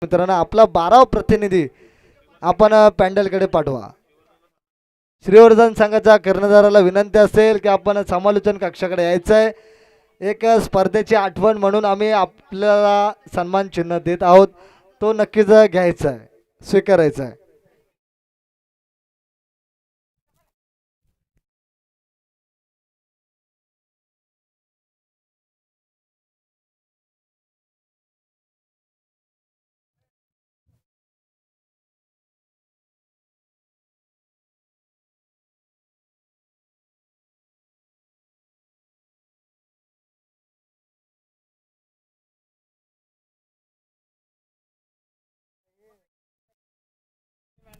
मित्रांनो आपला 12वा प्रतिनिधी आपण पॅन्डलकडे पाठवा. श्रीवर्धन संघाच्या कर्णधाराला विनंती असेल की आपण समालोचन कक्षाकडे यायचं आहे. एक स्पर्धेची आठवण म्हणून आम्ही आपल्याला सन्मान चिन्ह देत आहोत, तो नक्कीच घ्यायचा आहे, स्वीकारायचा आहे.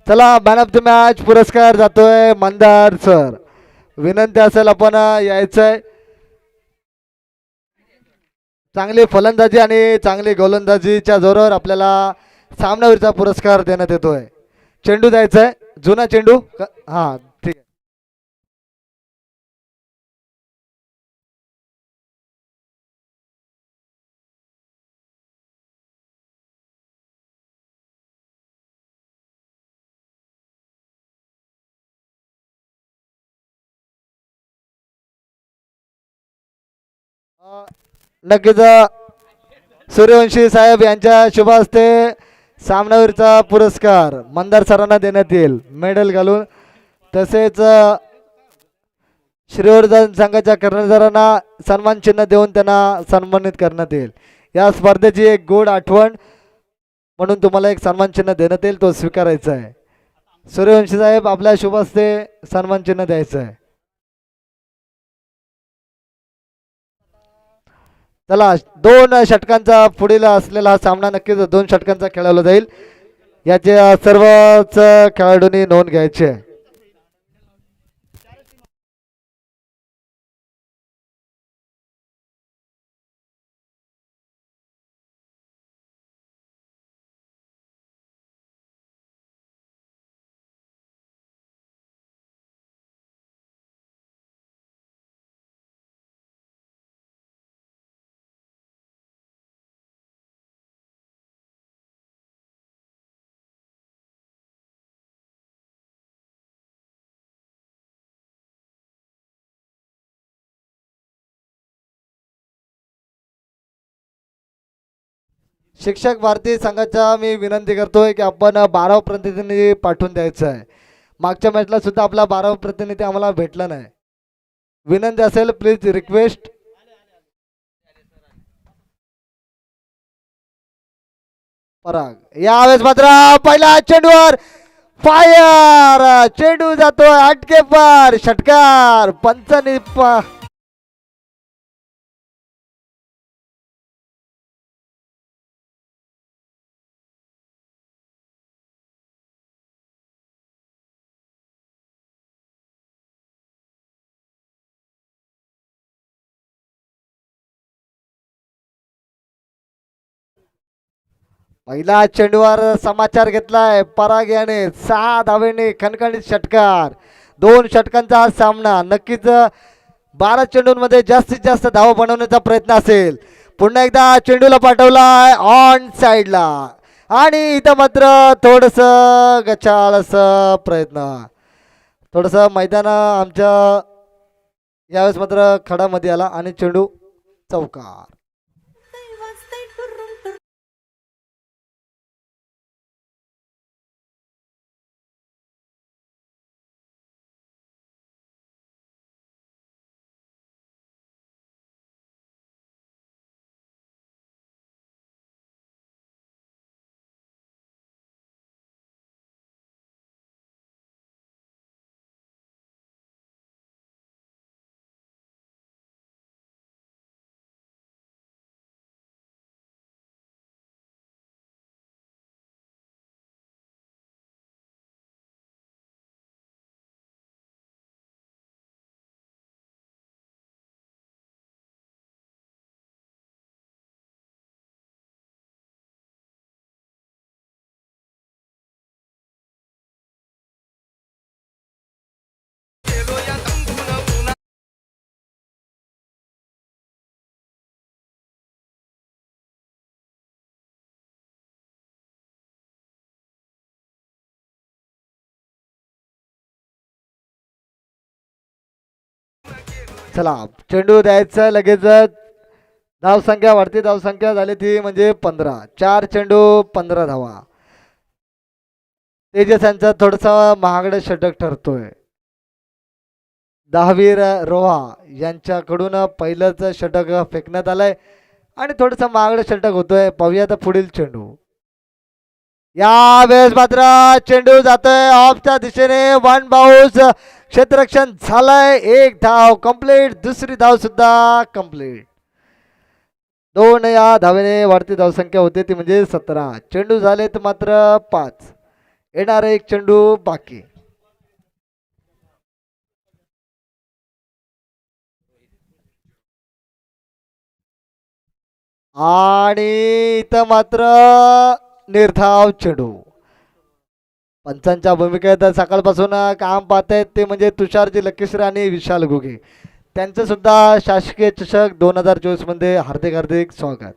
चला मॅन ऑफ द मॅच पुरस्कार जातोय मंदार सर. विनंती असेल आपण यायचंय. चांगली फलंदाजी आणि चांगली गोलंदाजीच्या जोरावर आपल्याला सामनावीरचा पुरस्कार देण्यात येतोय. चेंडू द्यायचा जुना चेंडू हा ठीक आहे. नक्कीच सूर्यवंशी साहेब यांच्या शुभ हस्ते सामनावीरचा पुरस्कार मंदार सरांना देण्यात येईल मेडल घालून. तसेच श्रीवर्धन संघाच्या कर्णधारांना सन्मान चिन्ह देऊन त्यांना सन्मानित करण्यात येईल. या स्पर्धेची एक गोड आठवण म्हणून तुम्हाला एक सन्मान चिन्ह देण्यात येईल, तो स्वीकारायचा आहे. सूर्यवंशी साहेब आपल्या शुभ हस्ते सन्मान चिन्ह द्यायचं आहे. चला 2 षटकांचा पुढील असलेला हा सामना नक्कीच 2 षटकांचा खेळवला जाईल. याचे सर्वच खेळाडूंनी नोंद घ्यायची आहे. शिक्षक भारतीय संघाचा मी विनंती करतोय की आपण 12 प्रतिनिधी पाठवून द्यायचं आहे. मागच्या मॅचला सुद्धा आपला 12 प्रतिनिधी आम्हाला भेटला नाही. विनंती असेल प्लीज रिक्वेस्ट. पराग यावेळेस मात्र पहिला चेंडूवर फायर, चेंडू जातोय आटकेपार, षटकार पंचानी पहिला चेंडूवर समाचार घेतलाय पराग याने 6 धावेने खणखणीत षटकार. 2 षटकांचा हा सामना नक्कीच 12 चेंडूंमध्ये जास्तीत जास्त धाव बनवण्याचा प्रयत्न असेल. पुन्हा एकदा चेंडूला पाठवलाय ऑन साइडला आणि इथं मात्र थोडस गचाळस प्रयत्न, थोडस मैदान आमच्या यावेळेस मात्र खडामध्ये आला आणि चेंडू चौकार. चला चेंडू द्यायचा लगेच. धावसंख्या वाढती, धावसंख्या झाली ती म्हणजे 15. 4 चेंडू 15 धावा. तेजस यांचा थोडसा महागडं षटक ठरतोय. दहावीर रोहा यांच्याकडून पहिलंच षटक फेकण्यात आलंय आणि थोडस महागडं षटक होतोय. पाहूया आता पुढील चेंडू. या वेळेस मात्र चेंडू जातोय ऑफच्या दिशेने. वन बाउन्स, क्षेत्ररक्षण झालंय. एक धाव कंप्लीट, दुसरी धाव सुद्धा कंप्लीट. 2 या धावेने वाढती धावसंख्या होते ती म्हणजे 17. चेंडू झालेत मात्र 5. येणार एक चेंडू बाकी. आणि इथं मात्र निर्धाव चेंडू. पंचांच्या भूमिकेत सकाळपासून काम पाहतायत ते म्हणजे तुषारजी लकीश्री आणि विशाल घुगे. त्यांचं सुद्धा शासकीय चषक 2024 मध्ये हार्दिक हार्दिक स्वागत.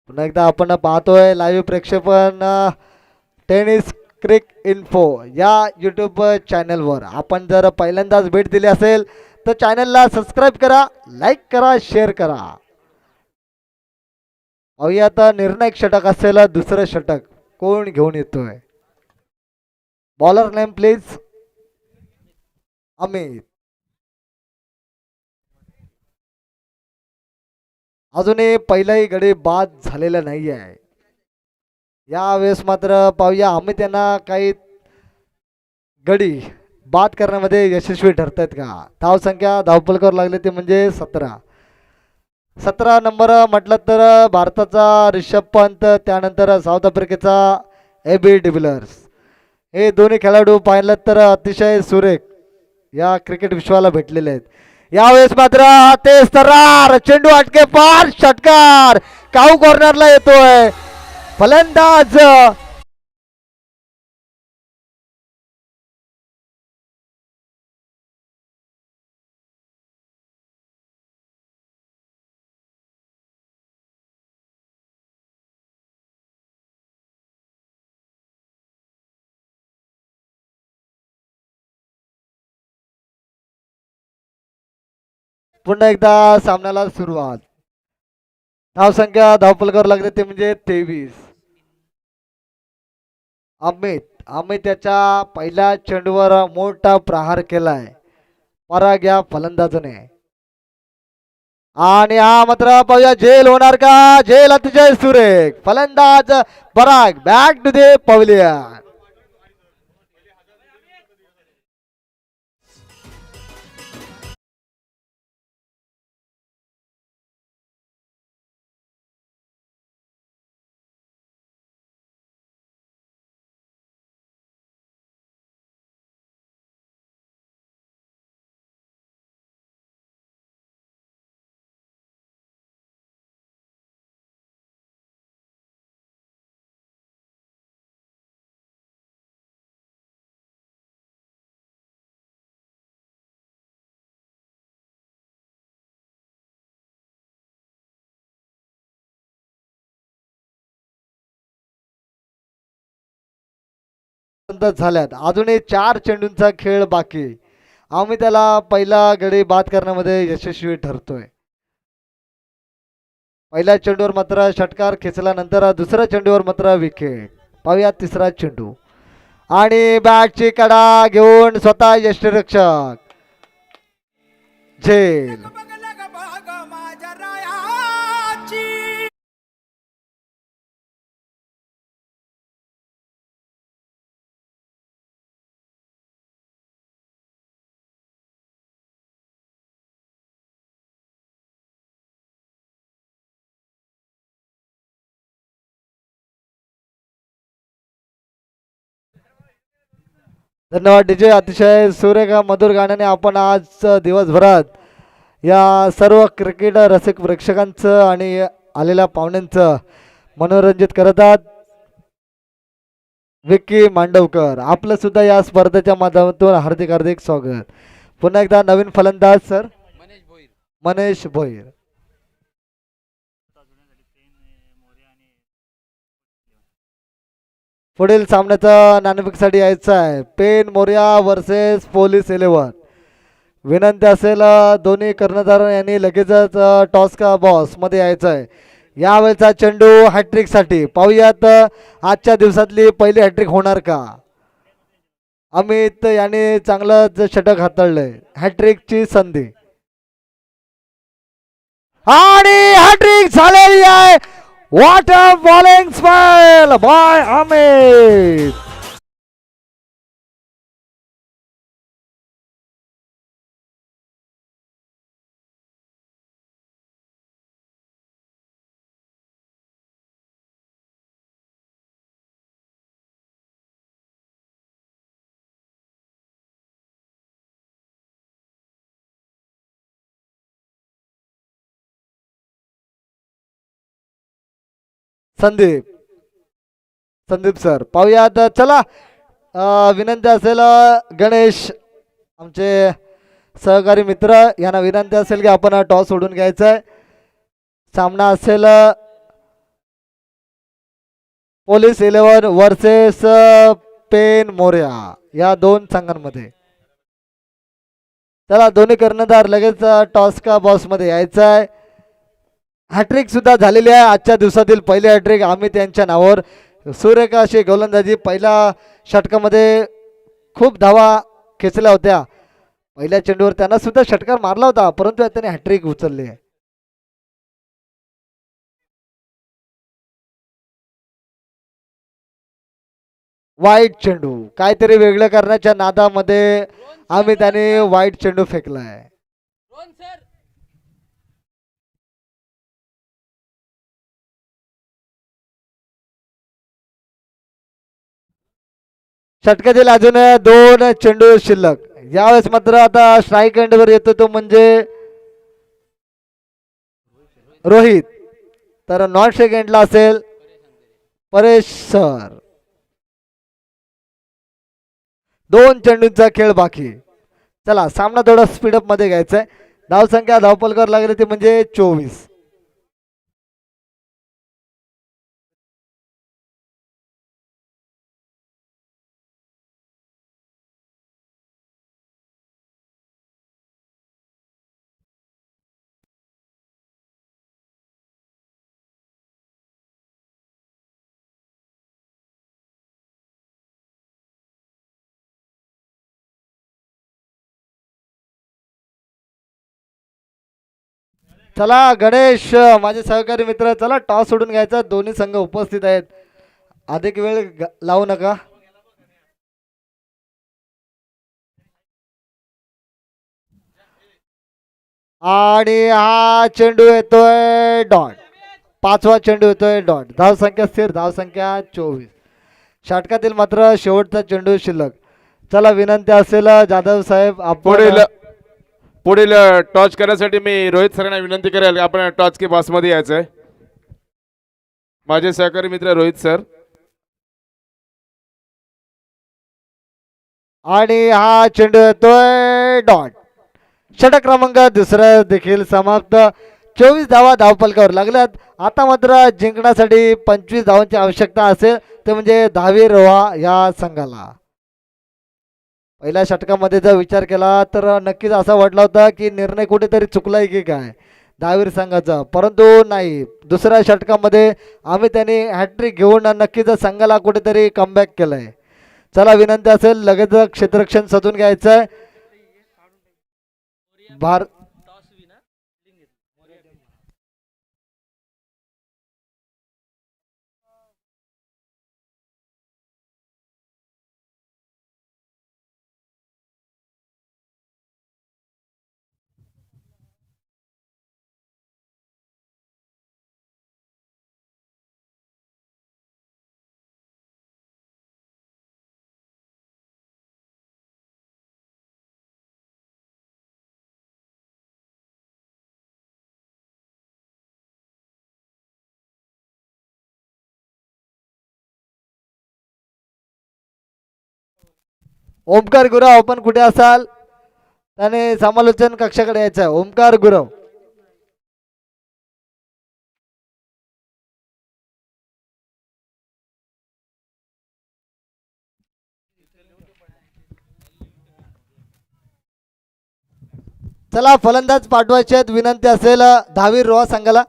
पुन्हा एकदा आपण पाहतोय लाईव्ह प्रक्षेपण टेनिस क्रिक इन्फो या यूट्यूब चॅनलवर. आपण जर पहिल्यांदाच भेट दिली असेल तर चॅनलला सबस्क्राईब करा, लाईक करा, शेअर करा. पाहूया आता निर्णायक षटक असेल दुसरं षटक कोण घेऊन येतोय. Bowler name please. अमित. अजूनही पहिलाही गडी बाद झालेला नाही आहे. यावेळेस मात्र पाहूया अमित यांना काही गडी बाद करण्यामध्ये यशस्वी ठरतायत का. धावसंख्या धावपलकावर लागले ते म्हणजे 17. 17 नंबर म्हटलं तर भारताचा रिषभ पंत, त्यानंतर साऊथ आफ्रिकेचा एबी डिव्हिलियर्स. हे दोन्ही खेळाडू पाहिलं तर अतिशय सुरेख या क्रिकेट विश्वाला भेटलेले आहेत. यावेळेस मात्र तेज तर्रार चेंडू अटके पार षटकार. काऊ कॉर्नरला येतोय फलंदाज. पुन्हा एकदा सामन्याला सुरुवात. धावसंख्या धावपलकावर लागले ते म्हणजे 23. अमित त्याच्या पहिल्या चेंडूवर मोठा प्रहार केलाय पराग या फलंदाजाने. आणि हा मात्र पाहूया झेल होणार का. झेल अतिशय सुरेख. फलंदाज पराग बॅक टू द पवेलियन. झाल्यात अजूनही 4 चेंडूंचा खेळ बाकी. आम्ही त्याला पहिला गडी बाद करण्यामध्ये यशस्वी ठरतोय. पहिल्या चेंडूवर मात्र षटकार खेचल्यानंतर दुसऱ्या चेंडूवर मात्र विकेट. पाहूया तिसरा चेंडू. आणि बॅटची कडा घेऊन स्वतः यष्टीरक्षक झेल. धन्यवाद डीजे. अतिशय सुरेख मधुर गाण्याने आपण आज दिवसभरात या सर्व क्रिकेट रसिक प्रेक्षकांचं आणि आलेल्या पाहुण्यांचं मनोरंजित करत आहात. विक्की मांडवकर आपलं सुद्धा या स्पर्धेच्या माध्यमातून हार्दिक हार्दिक स्वागत. पुन्हा एकदा नवीन फलंदाज सर मनेश भोईर. पुढील सामन्याचा नाणेफेकीसाठी यायचं आहे पेन मोर्या वर्सेस पोलीस 11. विनंती असेल दोन्ही कर्णधार यांनी लगेचच टॉस का बॉस मध्ये यायचं आहे. यावेळचा चेंडू हॅट्रिक साठी पाहूयात आजच्या दिवसातली पहिली हॅट्रिक होणार का. अमित यांनी चांगलंच षटक हाताळलंय. हॅट्रिकची संधी आणि हॅट्रिक झालेली आहे. What a bowling spell bye Amit. Sandeep Sandeep sir पाहूयात. चला विनंती असेल गणेश आमचे सहकारी मित्र यांना विनंती असेल की आपण टॉस सोडून घ्यायचा आहे. सामना असेल पोलीस 11 वर्सेस पेन मोर्या या दोन संघांमध्ये. चला दोन्ही कर्णधार लगेच टॉस का बॉस मध्ये यायचं आहे. हॅट्रिक सुद्धा झालेली आहे. आजच्या दिवसातील पहिली हॅट्रिक अमित यांच्या नावावर. सूर्यका अशी गोलंदाजी पहिल्या षटकामध्ये खूप धावा खेचल्या होत्या. पहिल्या चेंडूवर त्यांना सुद्धा षटकार मारला होता परंतु त्यांनी हॅट्रिक उचलली आहे. वाईट चेंडू काहीतरी वेगळं करण्याच्या नादामध्ये अमित यांनी वाईट चेंडू फेकलाय. षटकातील अजून दोन चेंडू शिल्लक. यावेळेस मात्र आता स्ट्राईक एंडवर येतो तो म्हणजे रोहित. तर नॉन स्ट्राईक एंडला असेल परेश सर. दोन चेंडूंचा खेळ बाकी. चला सामना थोडा स्पीडअप मध्ये घ्यायचा आहे. धावसंख्या धावपलकर लागली ती म्हणजे 24. चला गणेश माझे सहकारी मित्र चला टॉस सोडून घ्यायचा. दोन्ही संघ उपस्थित आहेत. अधिक वेळ लावू नका. आणि हा चेंडू येतोय डॉट. पाचवा चेंडू येतोय डॉट. धावसंख्या स्थिर. धावसंख्या 24. षटकातील मात्र शेवटचा चेंडू शिल्लक. चला विनंती असेल जाधव साहेब पुढील पुढील टॉच करण्यासाठी मी रोहित सरांना विनंती करेल आपण टॉच के बॉस मध्ये यायचं आहे. माझे सहकारी मित्र रोहित सर. आणि हा चेंडू येतोय डॉट. षटक क्रमांक दुसरा देखील समाप्त. 24 धावा धावपलकावर लागल्यात. आता मात्र जिंकण्यासाठी 25 धावांची आवश्यकता असेल ते म्हणजे 10वी रोहा या संघाला. पहिल्या षटकामध्ये जर विचार केला तर नक्कीच असा वाटला होता की निर्णय कुठेतरी चुकलाय की काय दहावीर संघाचा, परंतु नाही. दुसऱ्या षटकामध्ये आम्ही त्यांनी हॅट्रिक घेऊन नक्कीच संघाला कुठेतरी कमबॅक केलंय. चला विनंती असेल लगेच क्षेत्ररक्षण सजून घ्यायचं आहे. भार ओमकार गुरव आपण कुठे असाल त्याने समालोचन कक्षाकडे यायचं आहे. ओमकार गुरव. चला फलंदाज पाठवायचे आहेत, विनंती असेल दहावीर रोहा संघाला.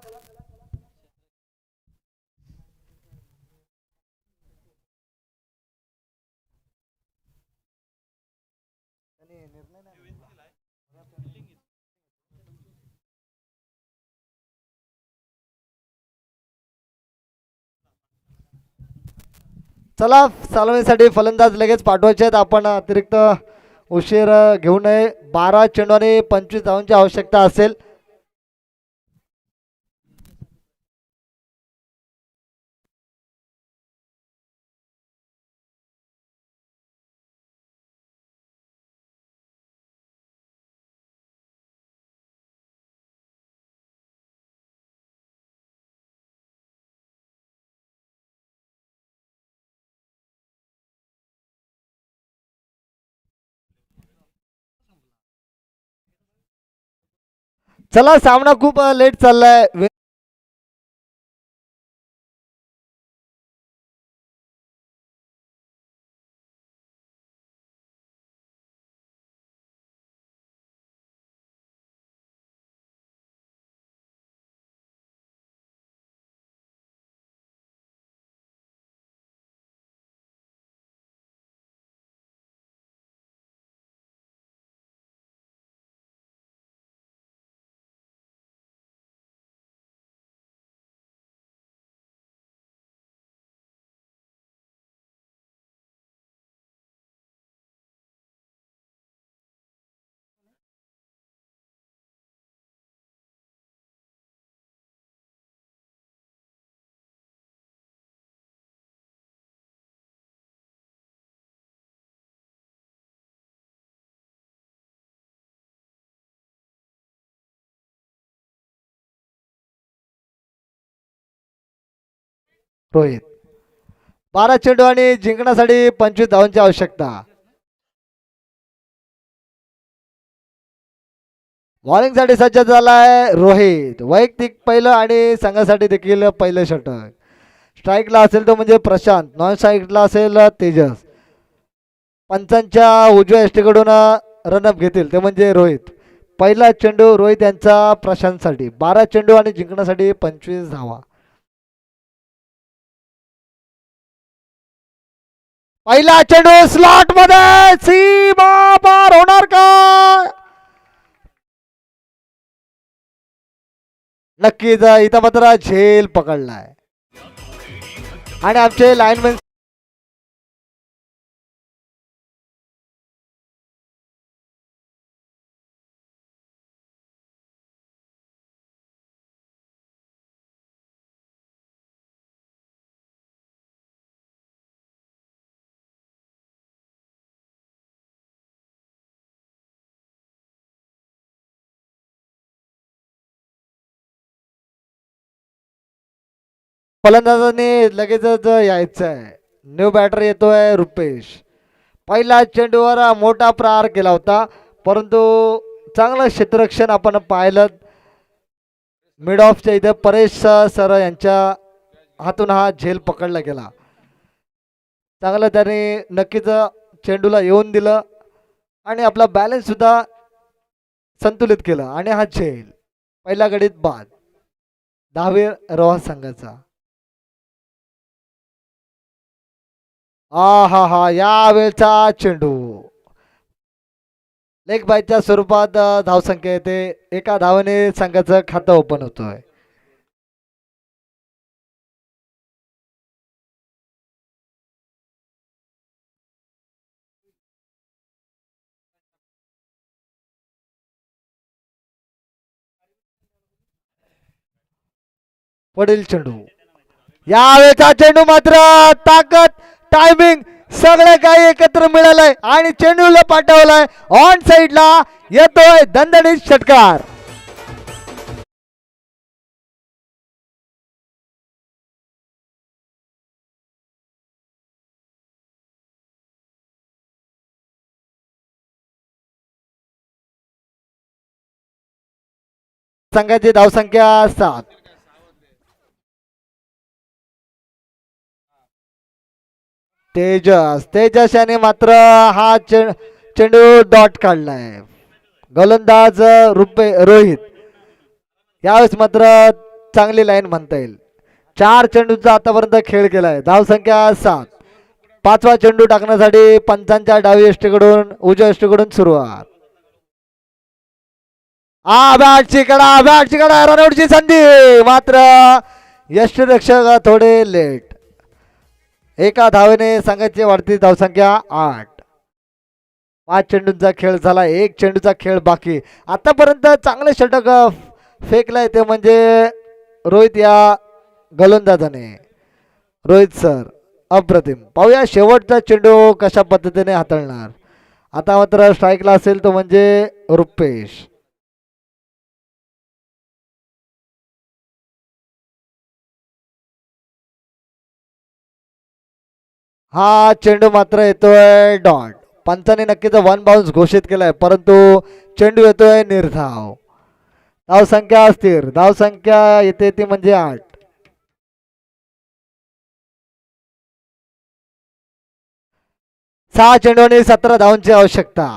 चला चालवण्यासाठी फलंदाज लगेच पाठवायचे आहेत. आपण अतिरिक्त उशीर घेऊ नये. 12 चेंडू आणि 25 धावांची आवश्यकता असेल. चला सामना खूप लेट चाललाय. रोहित 12 चेंडू आणि जिंकण्यासाठी 25 धावांची आवश्यकता. बॉलिंगसाठी सज्ज झालाय रोहित. वैयक्तिक पहिलं आणि संघासाठी देखील पहिलं षटक. स्ट्राईकला असेल तो म्हणजे प्रशांत, नॉन स्ट्राईकला असेल तेजस. पंचांच्या उजव्या एष्टीकडून रनअप घेतील ते म्हणजे रोहित. पहिला चेंडू रोहित यांचा प्रशांतसाठी. 12 चेंडू आणि जिंकण्यासाठी 25 धावा. पहिला चेंडू स्लॉट मध्ये सीमा पार होणार का? नक्कीच इथं मात्र झेल पकडलाय आणि आमचे लाईनमॅन फलंदाजाने लगेचच यायचं आहे. न्यू बॅटर येतोय रुपेश. पहिला चेंडूवर मोठा प्रहार केला होता, परंतु चांगलं क्षेत्ररक्षण आपण पाहिलं. मिड ऑफच्या इथे परेश सर यांच्या हातून हा झेल पकडला गेला. चांगलं त्याने नक्कीच चेंडूला येऊन दिलं आणि आपला बॅलन्स सुद्धा संतुलित केलं आणि हा झेल पहिल्या गडीत बाद. 10वे रोहा संघाचा. हा हा या वेळचा चेंडू लेग बायच्या स्वरूपात धावसंख्या येते. एका धावाने संघाचं खातं ओपन होतोय. पुढील चेंडू. यावेळेचा चेंडू मात्र ताकद, टायमिंग सगळं काही एकत्र मिळालंय आणि चेंडूला पाठवलाय ऑन साइडला. येतोय दणदणीत षटकार. संघाची धावसंख्या 7. तेजस याने मात्र हा चेंडू डॉट काढलाय. गोलंदाज रोहित. यावेळेस मात्र चांगली लाईन म्हणता येईल. 4 चेंडूंचा आतापर्यंत खेळ केलाय. धावसंख्या 7. 5वा चेंडू टाकण्यासाठी पंचांच्या डावी यष्टीकडून उजव्या यष्टीकडून सुरुवात. बॅटची कडा रनआउटची संधी, मात्र यष्टीरक्षक थोडे लेट. एका धावेने संघाची वाढती धावसंख्या 8. 5 चेंडूंचा खेळ झाला. 1 चेंडूचा खेळ बाकी. आतापर्यंत चांगले षटक फेकलाय ते म्हणजे रोहित या गोलंदाजाने. रोहित सर अप्रतिम. पाहूया शेवटचा चेंडू कशा पद्धतीने हाताळणार. आता मात्र स्ट्राईकला असेल तो म्हणजे रुपेश. हा चेंडू मात्र येतोय डॉट. पंचाने नक्कीच 1 बाउन्स घोषित केलाय, परंतु चेंडू येतोय निर्धाव. धावसंख्या स्थिर. धावसंख्या येते ती म्हणजे 8. 6 चेंडू आणि 17 धावांची आवश्यकता.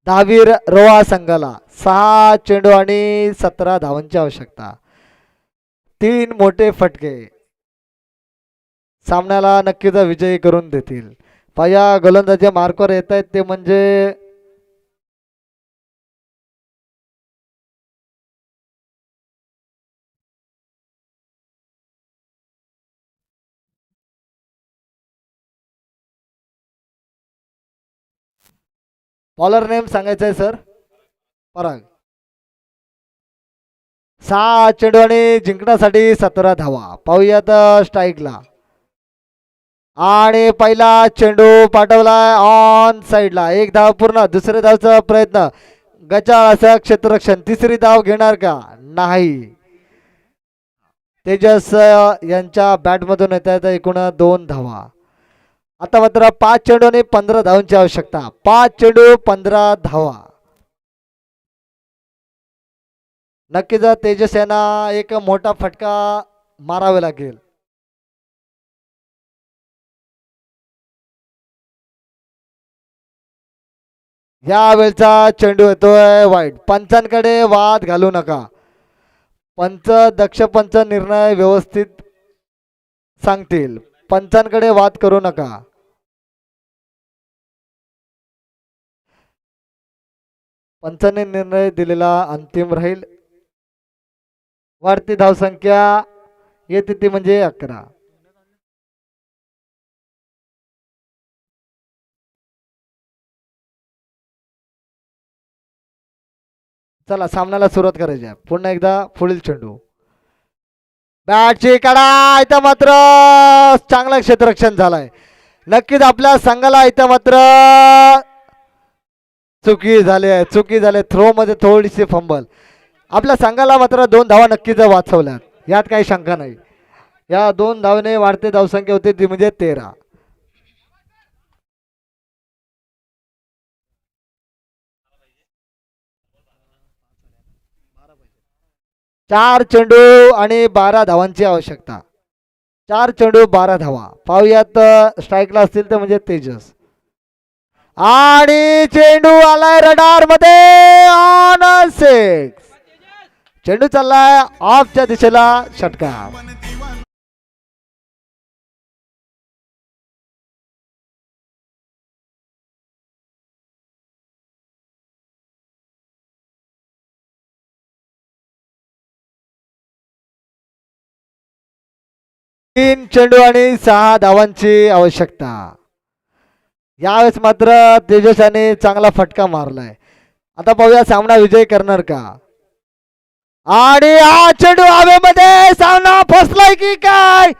दहावीर रोहा संघाला 6 चेंडू आणि 17 धावांची आवश्यकता. 3 मोठे फटके सामन्याला नक्कीच विजयी करून देतील. पाया गोलंदाजी मार्कवर येत आहेत ते म्हणजे बॉलर नेम सांगायचं आहे सर. पराग. 6 चेंडू आणि जिंकण्यासाठी 17 धावा. पाहूयात स्ट्राईकला. आणि पहिला चेंडू पाठवलाय ऑन साईडला. 1 धाव पूर्ण. दुसऱ्या धावचा प्रयत्न. गचाळ असं क्षेत्ररक्षण. तिसरी धाव घेणार का? नाही. तेजस यांच्या बॅटमधून येत आहेत एकूण 2 धावा. आता मात्र 5 चेंडू आणि 15 धावांची आवश्यकता. 5 चेंडू 15 धावा. नक्कीच तेजस यांना एक मोठा फटका मारावा लागेल. या वेळचा चेंडू येतोय वाईट. पंचांकडे वाद घालू नका. पंच दक्ष पंच निर्णय व्यवस्थित सांगतील. पंचांकडे वाद करू नका. पंचाने निर्णय दिलेला अंतिम राहील. वाढती धावसंख्या येते ती म्हणजे 11. चला सामन्याला सुरुवात करायची आहे. पुन्हा एकदा पुढील चेंडू. बॅटची कडा. इथं मात्र चांगलं क्षेत्ररक्षण झालंय. नक्कीच आपल्या संघाला इथं मात्र चुकी झाली. थ्रो मध्ये थोडीशी फंबल. आपल्या संघाला मात्र 2 धावा नक्कीच वाचवल्यात, यात काही शंका नाही. या 2 धावेने वाढते धावसंख्या होती ती म्हणजे 13. 4 चेंडू आणि 12 धावांची आवश्यकता. 4 चेंडू 12 धावा. पाहूयात स्ट्राईकला असतील तर म्हणजे तेजस. आणि चेंडू आलाय रडार मध्ये ऑन 6. चेंडू चाललाय ऑफच्या दिशेला. षटकार. तीन चेंडू आणि 6 धावांची आवश्यकता. यावेळेस मात्र तेजस याने चांगला फटका मारलाय. आता पाहूया सामना विजय करणार का. आणि हा चेंडू हवेमध्ये. सामना फसलाय की काय.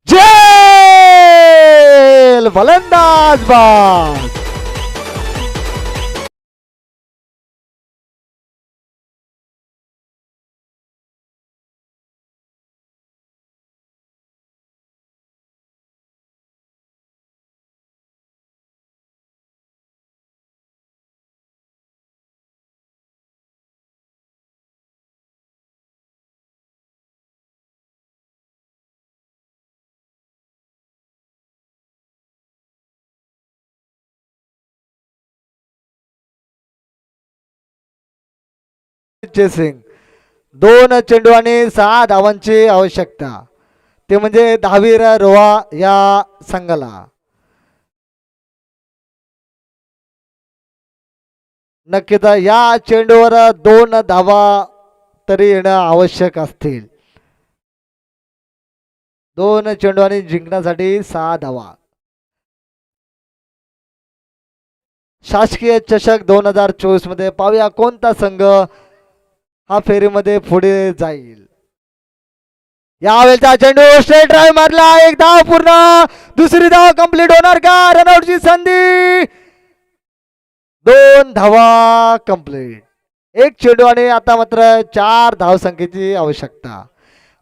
झेल फलंदाज बाद. चेसिंग 2 चेंडू आणि 6 धावांची आवश्यकता, ते म्हणजे दहावीर रोहा या संघाला. नक्कीच या चेंडूवर 2 धावा तरी येणं आवश्यक असतील. 2 चेंडू आणि जिंकण्यासाठी 6 धावा. शासकीय चषक 2024 मध्ये पाहूया कोणता संघ हा फेरीमध्ये पुढे जाईल. यावेळेचा चेंडू स्ट्रेट ड्राइव्ह मारला, एक धाव पूर्ण, दुसरी धाव कंप्लीट होणार का? रनआउटची संधी, 2 धावा कंप्लीट. एक चेंडू आणि आता मात्र 4 धावसंख्येची आवश्यकता.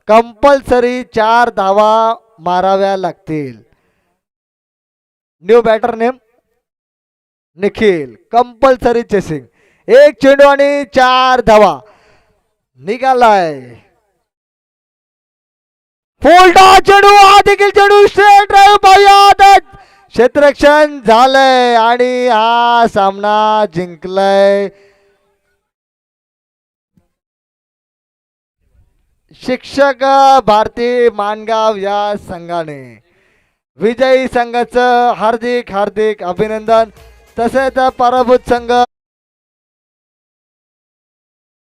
कंपल्सरी 4 धावा माराव्या लागतील. New batter name Nikhil. Compulsory chasing. एक चेंडू आणि 4 धावा निघालाय. फुल टॉस चेंडू, हा देखील चेंडू स्ट्रेट ड्राइव्ह पाहूया. क्षेत्ररक्षण झालंय आणि हा सामना जिंकलाय शिक्षक भारती मानगाव या संघाने. विजयी संघाचं हार्दिक हार्दिक अभिनंदन. तसेच पराभूत संघ